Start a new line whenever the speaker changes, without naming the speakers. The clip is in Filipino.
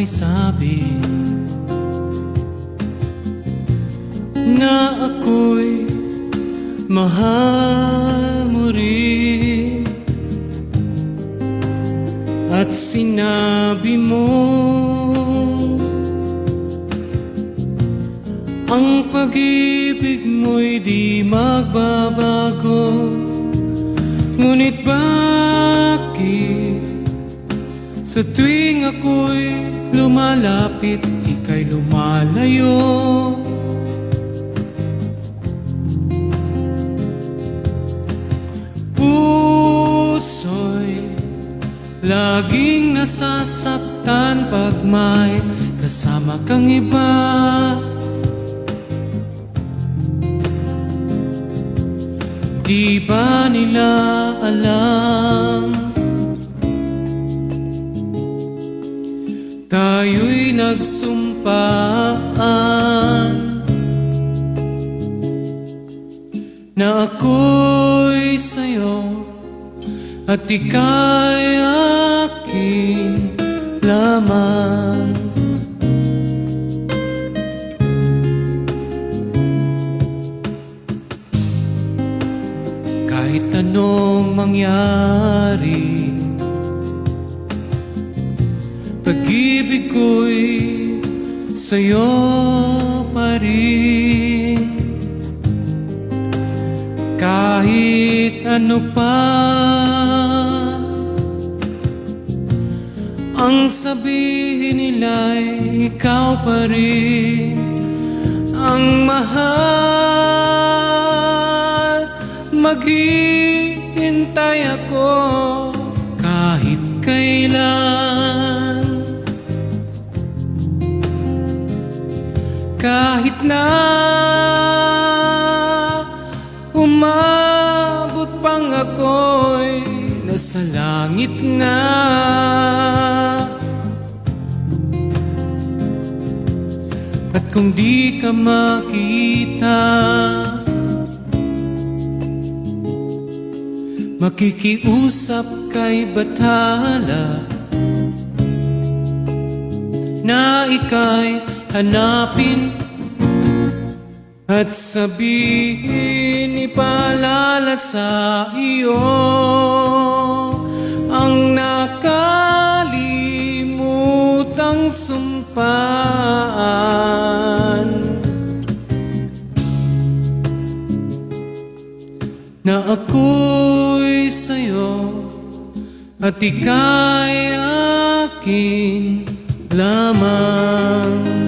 may sabi na ako'y mahal mo rin, at sinabi mo ang pag-ibig mo'y di magbabago. Ngunit bakit sa tuwing ako'y lumalapit, ika'y lumalayo? Puso'y laging nasasaktan pag may kasama kang iba. Di ba nila alam tayo'y nagsumpaan na ako'y sa'yo at ika'y akin lamang. Kahit anong mangyari, pag-ibig ko'y sa'yo pa rin. Kahit ano pa ang sabihin nila'y ikaw pa rin ang mahal. Maghihintay ako kahit kailan, kahit na umabot pang ako'y nasa langit na. At kung di ka makita, makikiusap kay Bathala na ika'y hanapin at sabihin, ipaalala sa iyo ang nakalimutang sumpaan na ako'y sa'yo at ika'y akin lamang.